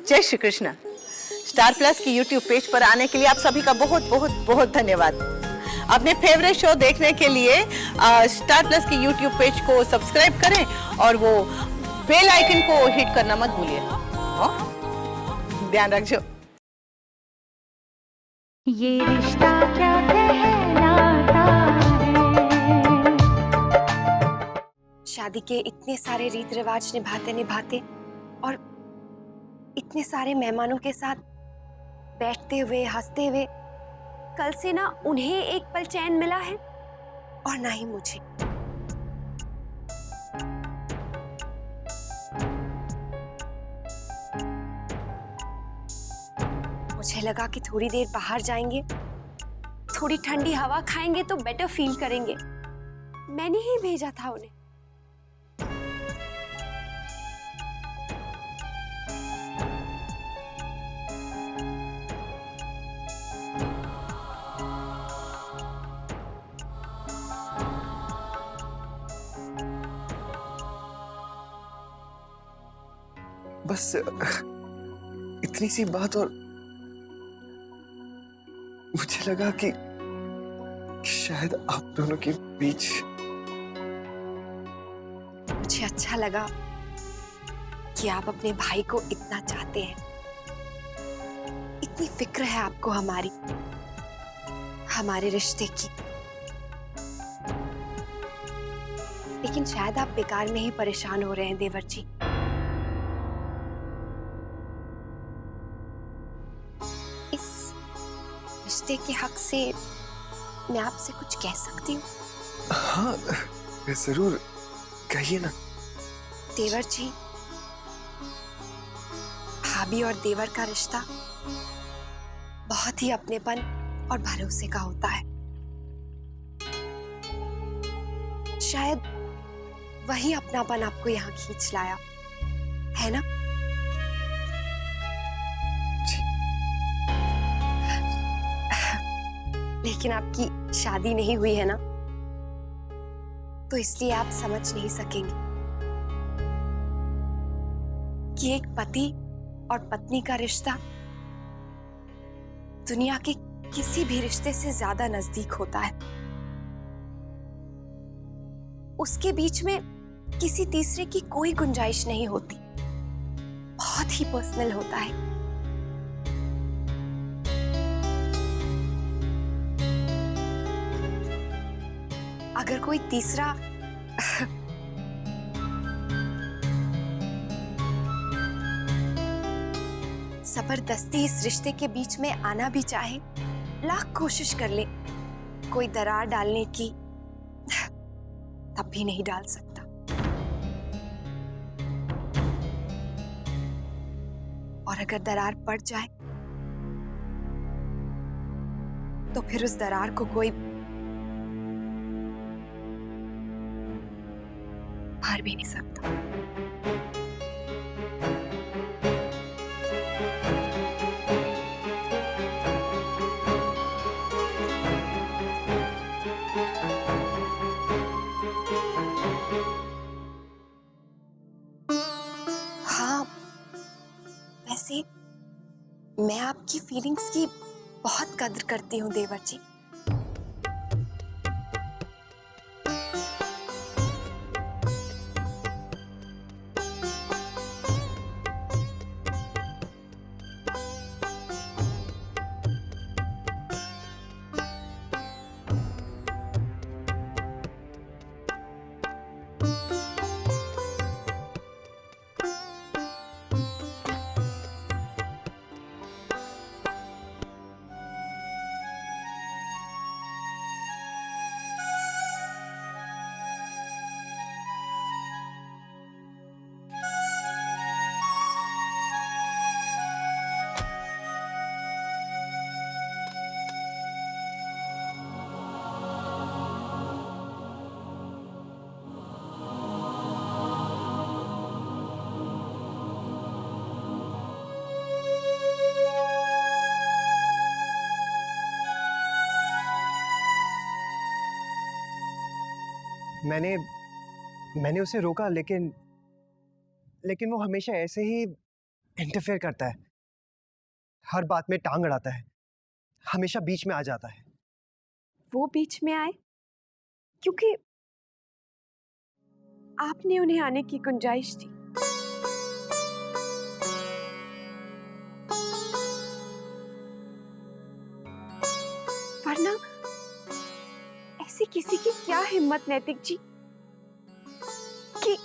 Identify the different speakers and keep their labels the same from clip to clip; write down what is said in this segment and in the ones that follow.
Speaker 1: जय Shri Krishna. Star plus की YouTube page पर आने के लिए आप सभी का बहुत बहुत बहुत धन्यवाद। अपने फेवरेट शो देखने के लिए स्टार प्लस की यूट्यूब पेज को सब्सक्राइब करें और वो बेल आइकन को हिट करना मत भूलिए। ध्यान रखिए।
Speaker 2: ये रिश्ता क्या कहलाता है।
Speaker 3: शादी के इतने सारे रीत रिवाज निभाते निभाते और इतने सारे मेहमानों के साथ बैठते हुए हंसते हुए कल से ना उन्हें एक पल चैन मिला है और ना ही मुझे। मुझे लगा कि थोड़ी देर बाहर जाएंगे, थोड़ी ठंडी हवा खाएंगे तो बेटर फील करेंगे। मैंने ही भेजा था उन्हें।
Speaker 4: बस इतनी सी बात और मुझे लगा कि शायद आप दोनों के बीच।
Speaker 3: मुझे अच्छा लगा कि आप अपने भाई को इतना चाहते हैं, इतनी फिक्र है आपको हमारे रिश्ते की। लेकिन शायद आप बेकार में ही परेशान हो रहे हैं देवर जी। इस रिश्ते के हक से मैं आपसे कुछ कह सकती हूँ?
Speaker 4: हाँ जरूर, कहिए ना।
Speaker 3: देवर जी, भाभी और देवर का रिश्ता बहुत ही अपनेपन और भरोसे का होता है। शायद वही अपनापन आपको यहाँ खींच लाया है ना? लेकिन आपकी शादी नहीं हुई है ना, तो इसलिए आप समझ नहीं सकेंगे कि एक पति और पत्नी का रिश्ता दुनिया के किसी भी रिश्ते से ज्यादा नजदीक होता है। उसके बीच में किसी तीसरे की कोई गुंजाइश नहीं होती, बहुत ही पर्सनल होता है। अगर कोई तीसरा जबरदस्ती इस रिश्ते के बीच में आना भी चाहे, लाख कोशिश कर ले, कोई दरार डालने की, तब भी नहीं डाल सकता। और अगर दरार पड़ जाए तो फिर उस दरार को कोई भर भी नहीं सकता। हाँ, वैसे मैं आपकी फीलिंग्स की बहुत कदर करती हूँ देवर जी।
Speaker 5: मैंने उसे रोका, लेकिन वो हमेशा ऐसे ही इंटरफेयर करता है, हर बात में टांग अड़ाता है, हमेशा बीच में आ जाता है।
Speaker 3: वो बीच में आए क्योंकि आपने उन्हें आने की गुंजाइश दी। वरना ऐसी किसी की क्या हिम्मत नैतिक जी कि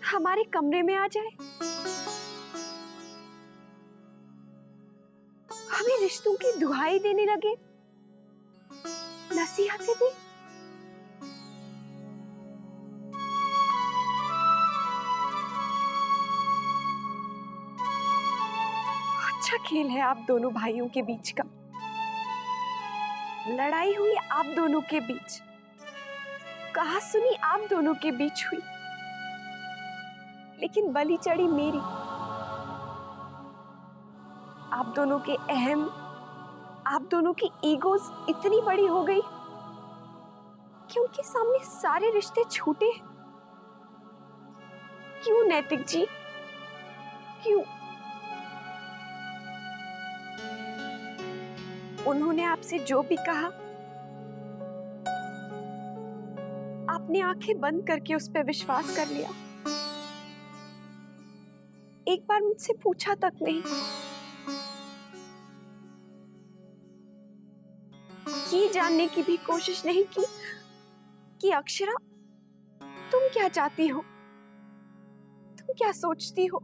Speaker 3: हमारे कमरे में आ जाए, हमें रिश्तों की दुहाई देने लगे, नसीहतें दी। अच्छा खेल है आप दोनों भाइयों के बीच का। लड़ाई हुई आप दोनों के बीच, कहा सुनी आप दोनों के बीच हुई, लेकिन बलि चढ़ी मेरी। आप दोनों के अहम, आप दोनों की ईगोज इतनी बड़ी हो गई कि उनके सामने सारे रिश्ते छूटे। क्यों नैतिक जी, क्यों? उन्होंने आपसे जो भी कहा आपने आंखें बंद करके उस पर विश्वास कर लिया। एक बार मुझसे पूछा तक नहीं, ये जानने की भी कोशिश नहीं की कि अक्षरा तुम क्या चाहती हो, तुम क्या सोचती हो।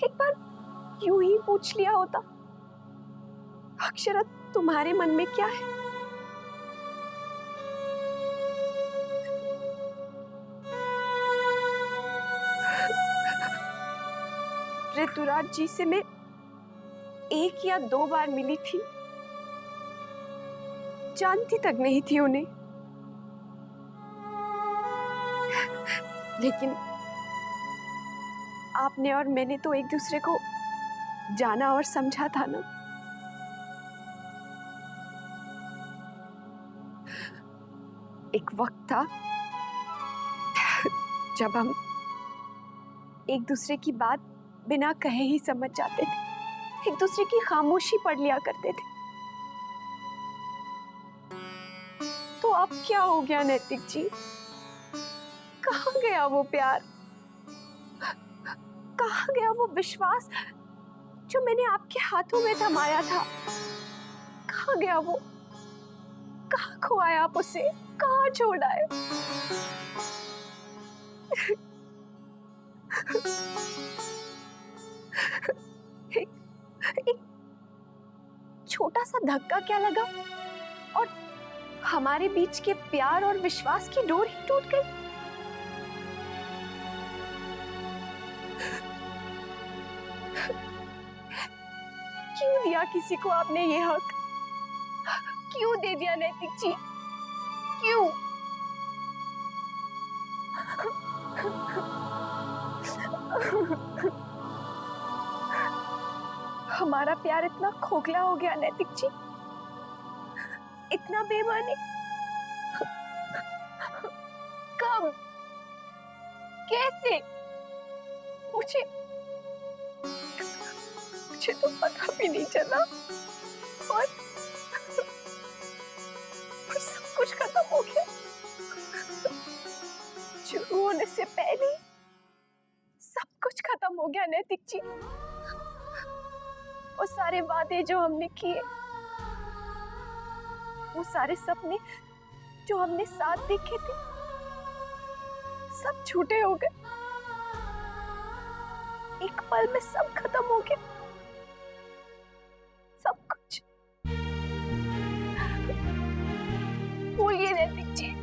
Speaker 3: एक बार यूं ही पूछ लिया होता, अक्षरा तुम्हारे मन में क्या है? ऋतुराज जी से मैं 1 या 2 बार मिली थी, जानती तक नहीं थी उन्हें, लेकिन आपने और मैंने तो एक दूसरे को जाना और समझा था ना। एक वक्त था जब हम एक दूसरे की बात बिना कहे ही समझ जाते थे, एक दूसरे की खामोशी पढ़ लिया करते थे। तो अब क्या हो गया नैतिक जी? कहाँ गया वो प्यार, कहाँ गया वो विश्वास जो मैंने आपके हाथों में थमाया था? कहाँ गया वो? कहाँ खोया आप उसे? कहाँ छोड़ आए? एक छोटा सा धक्का क्या लगा और हमारे बीच के प्यार और विश्वास की डोर ही टूट गई। क्यों दिया किसी को आपने ये हक? क्यों दे दिया नैतिक जी? क्यों? हमारा प्यार इतना खोखला हो गया नैतिक जी, इतना बेमानी। कब? कैसे? मुझे तो पता भी नहीं चला और सब कुछ खत्म हो गया। शुरू होने से पहले सब कुछ खत्म हो गया नैतिक जी। वो सारे वादे जो हमने किए, वो सारे सपने जो हमने साथ देखे थे, सब झूठे हो गए। एक पल में सब खत्म हो गया, सब कुछ। बोलिए नैतिक जी।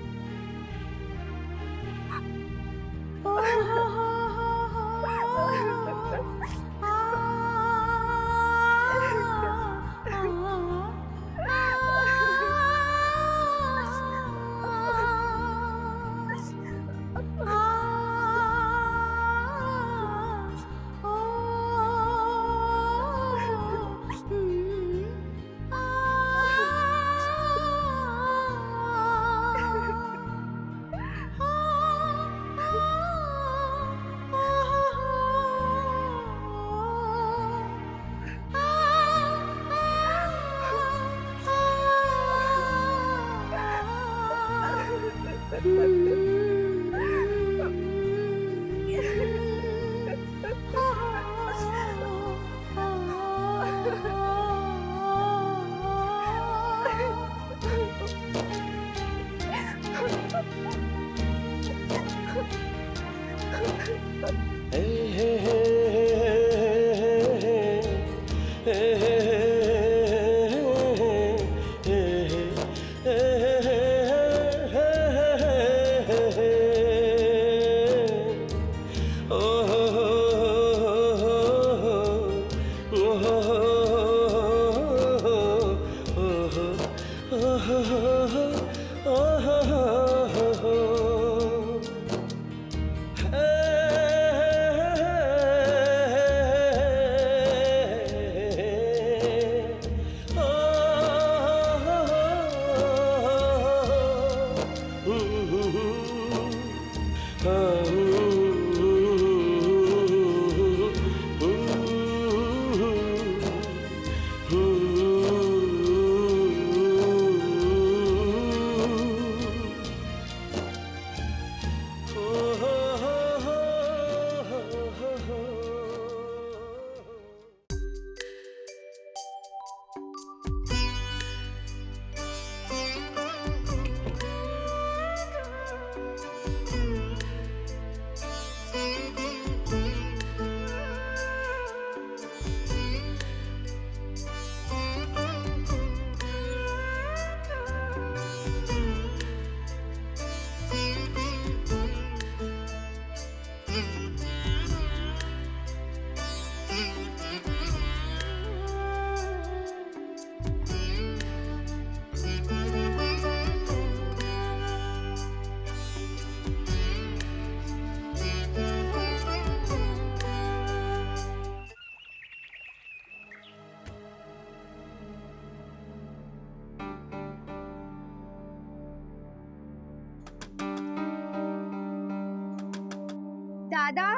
Speaker 3: दादा,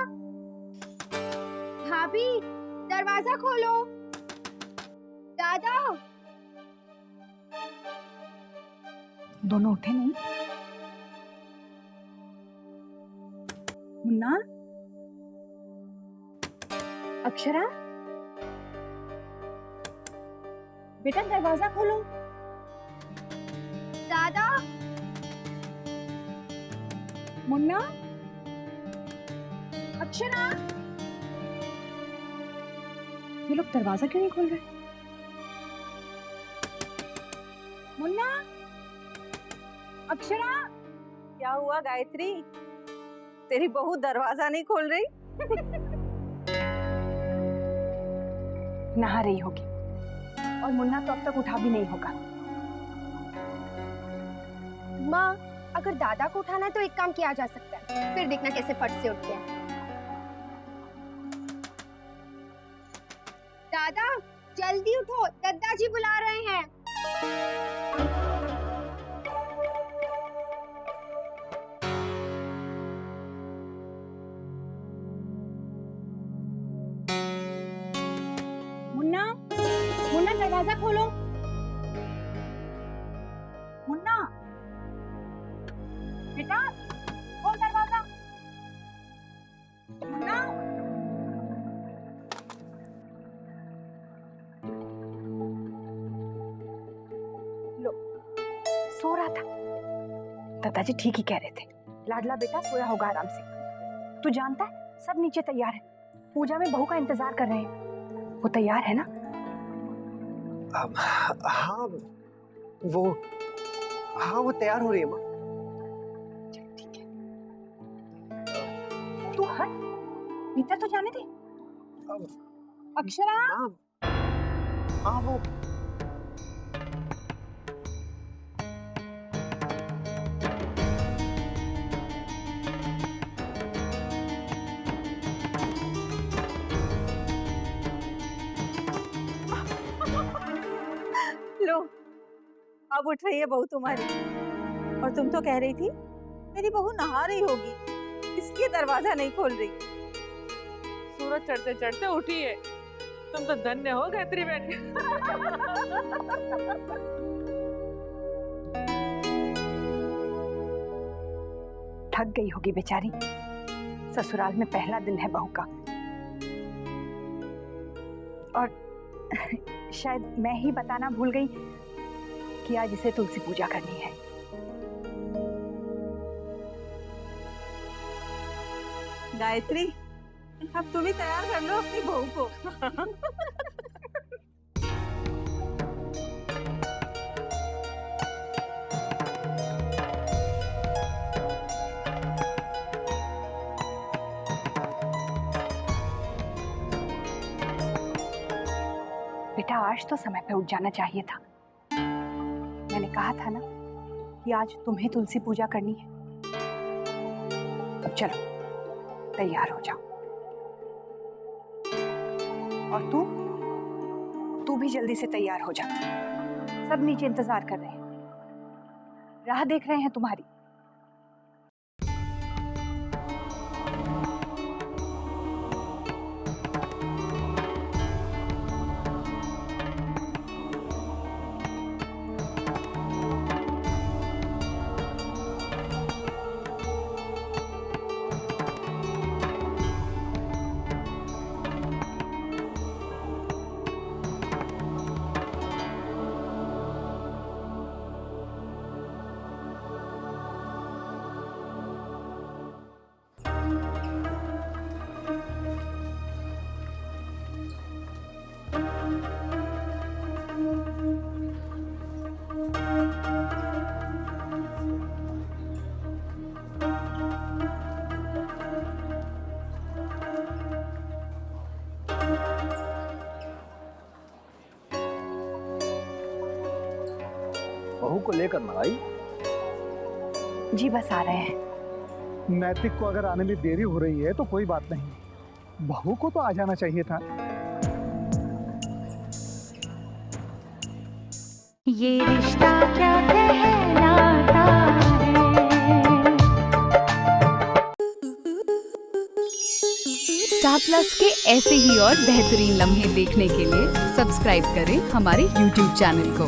Speaker 3: भाभी, दरवाजा खोलो। दादा,
Speaker 6: दोनों उठे नहीं? मुन्ना, अक्षरा, बेटा दरवाजा खोलो।
Speaker 3: दादा,
Speaker 6: मुन्ना, अक्षरा, ये लोग दरवाजा क्यों नहीं खोल रहे? मुन्ना, अक्षरा,
Speaker 1: क्या हुआ गायत्री? तेरी बहू दरवाजा नहीं खोल रही?
Speaker 6: नहा रही होगी और मुन्ना तो अब तक उठा भी नहीं होगा।
Speaker 3: माँ, अगर दादा को उठाना है तो एक काम किया जा सकता है, फिर देखना कैसे फट से उठते हैं। दादा, जल्दी उठो, दादाजी बुला रहे हैं।
Speaker 6: मुन्ना, मुन्ना दरवाजा खोलो। मुन्ना, बेटा खोल दरवाजा। मुन्ना, लो, सो रहा था। दादाजी ठीक ही कह रहे थे, लाडला बेटा सोया होगा आराम से। तू जानता है सब नीचे तैयार है, पूजा में बहू का इंतजार कर रहे हैं। वो तैयार है ना?
Speaker 5: हाँ, वो तैयार हो रही है माँ।
Speaker 6: ठीक है, तू हट, भीतर तो जाने दे। अक्षरा,
Speaker 5: हाँ वो
Speaker 1: लो, अब उठ रही है बहू तुम्हारी। और तुम तो कह रही थी मेरी बहू नहा रही होगी, इसलिए दरवाजा नहीं खोल रही।
Speaker 7: सूरज चढ़ते चढ़ते उठी है। तुम तो धन्य हो गायत्री बहन।
Speaker 6: थक गई होगी बेचारी, ससुराल में पहला दिन है बहू का। और शायद मैं ही बताना भूल गई कि आज इसे तुलसी पूजा करनी है।
Speaker 1: गायत्री, अब तुम ही तैयार कर लो अपनी बहू को।
Speaker 6: बेटा आज तो समय पे उठ जाना चाहिए था। मैंने कहा था ना कि आज तुम्हें तुलसी पूजा करनी है। अब चलो तैयार हो जाओ। और तू भी जल्दी से तैयार हो जा। सब नीचे इंतजार कर रहे हैं, राह देख रहे हैं तुम्हारी।
Speaker 8: बहू को लेकर ना आई?
Speaker 6: जी बस आ रहे हैं।
Speaker 9: नैतिक को अगर आने में देरी हो रही है तो कोई बात नहीं, बहू को तो आ जाना चाहिए था।
Speaker 2: ये रिश्ता क्या कहलाता है।
Speaker 10: स्टार प्लस के ऐसे ही और बेहतरीन लम्हे देखने के लिए सब्सक्राइब करें हमारे YouTube चैनल को।